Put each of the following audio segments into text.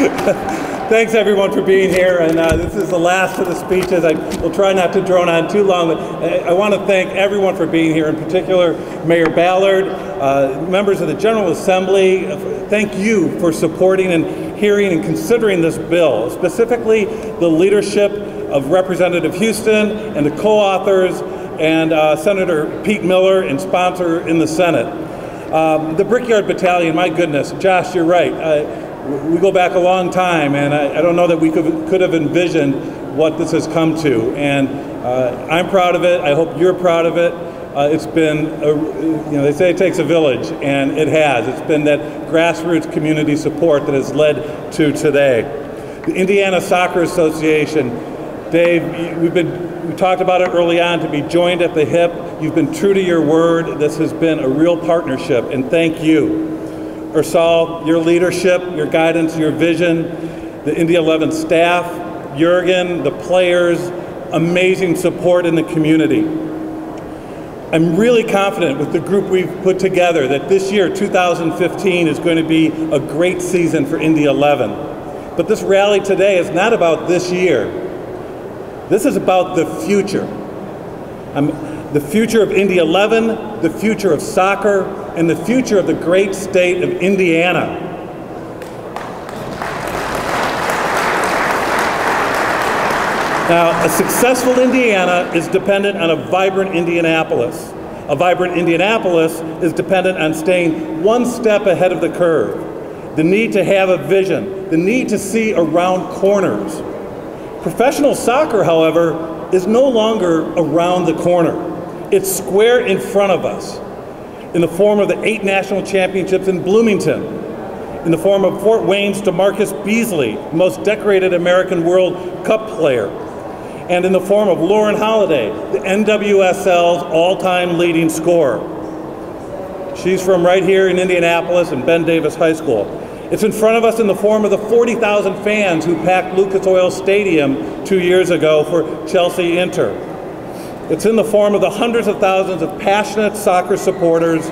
Thanks everyone for being here, and this is the last of the speeches. I will try not to drone on too long, but I want to thank everyone for being here, in particular Mayor Ballard, members of the General Assembly. Thank you for supporting and hearing and considering this bill, specifically the leadership of Representative Houston and the co-authors and Senator Pete Miller and sponsor in the Senate. The Brickyard Battalion, my goodness, Josh, you're right. We go back a long time, and I don't know that we could have envisioned what this has come to. And I'm proud of it. I hope you're proud of it. It's been, they say it takes a village, and it has. It's been that grassroots community support that has led to today. The Indiana Soccer Association, Dave, we talked about it early on, to be joined at the hip. You've been true to your word. This has been a real partnership, and thank you. Ursal, your leadership, your guidance, your vision, the Indy 11 staff, Jurgen, the players, amazing support in the community. I'm really confident with the group we've put together that this year, 2015, is going to be a great season for Indy 11. But this rally today is not about this year. This is about the future. The future of Indy 11, the future of soccer, and the future of the great state of Indiana. Now, a successful Indiana is dependent on a vibrant Indianapolis. A vibrant Indianapolis is dependent on staying one step ahead of the curve. The need to have a vision, the need to see around corners. Professional soccer, however, is no longer around the corner. It's square in front of us, in the form of the 8 national championships in Bloomington, in the form of Fort Wayne's DeMarcus Beasley, most decorated American World Cup player, and in the form of Lauren Holiday, the NWSL's all-time leading scorer. She's from right here in Indianapolis and Ben Davis High School. It's in front of us in the form of the 40,000 fans who packed Lucas Oil Stadium 2 years ago for Chelsea Inter. It's in the form of the hundreds of thousands of passionate soccer supporters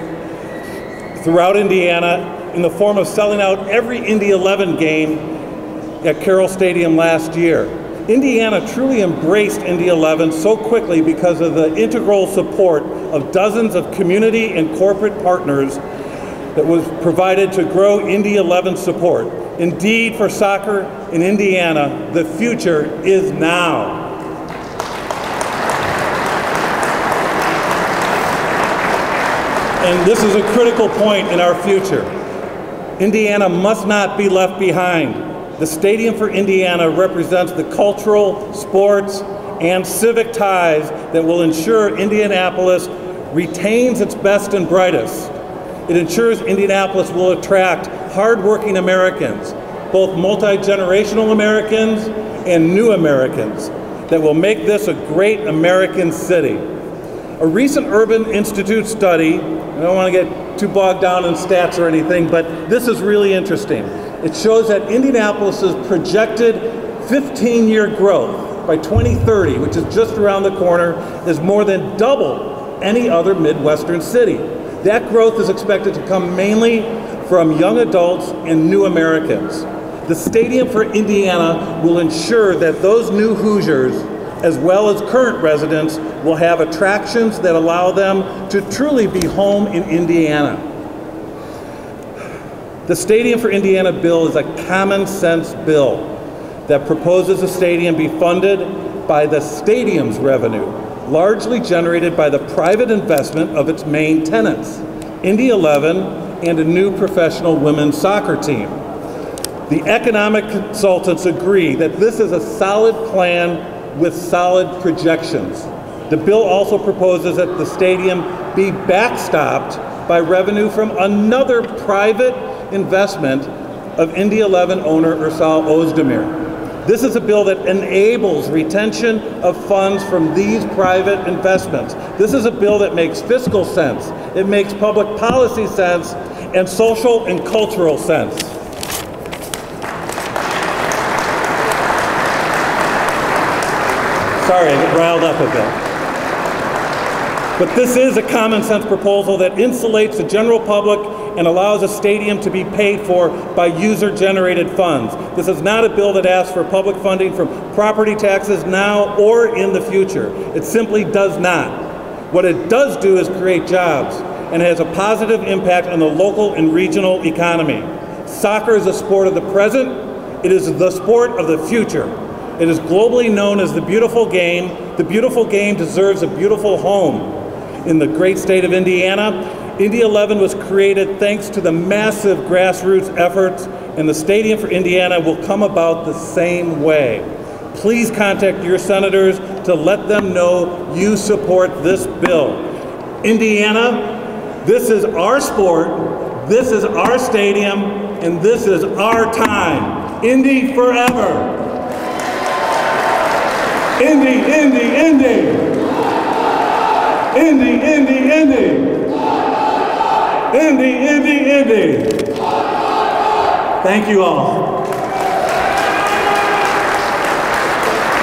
throughout Indiana, in the form of selling out every Indy 11 game at Carroll Stadium last year. Indiana truly embraced Indy 11 so quickly because of the integral support of dozens of community and corporate partners that was provided to grow Indy 11 support. Indeed, for soccer in Indiana, the future is now. And this is a critical point in our future. Indiana must not be left behind. The Stadium for Indiana represents the cultural, sports, and civic ties that will ensure Indianapolis retains its best and brightest. It ensures Indianapolis will attract hardworking Americans, both multi-generational Americans and new Americans, that will make this a great American city. A recent Urban Institute study, I don't want to get too bogged down in stats or anything, but this is really interesting. It shows that Indianapolis's projected 15-year growth by 2030, which is just around the corner, is more than double any other Midwestern city. That growth is expected to come mainly from young adults and new Americans. The Stadium for Indiana will ensure that those new Hoosiers, as well as current residents, will have attractions that allow them to truly be home in Indiana. The Stadium for Indiana bill is a common sense bill that proposes the stadium be funded by the stadium's revenue, largely generated by the private investment of its main tenants, Indy 11 and a new professional women's soccer team. The economic consultants agree that this is a solid plan with solid projections. The bill also proposes that the stadium be backstopped by revenue from another private investment of Indy 11 owner Ursal Ozdemir. This is a bill that enables retention of funds from these private investments. This is a bill that makes fiscal sense, it makes public policy sense, and social and cultural sense. Sorry, I get riled up a bit. But this is a common sense proposal that insulates the general public and allows a stadium to be paid for by user-generated funds. This is not a bill that asks for public funding from property taxes now or in the future. It simply does not. What it does do is create jobs and has a positive impact on the local and regional economy. Soccer is a sport of the present. It is the sport of the future. It is globally known as the beautiful game. The beautiful game deserves a beautiful home. In the great state of Indiana, Indy 11 was created thanks to the massive grassroots efforts, and the Stadium for Indiana will come about the same way. Please contact your senators to let them know you support this bill. Indiana, this is our sport, this is our stadium, and this is our time. Indy forever. Indy, Indy, Indy. Indy, Indy, Indy. Indy, Indy, Indy. Thank you all.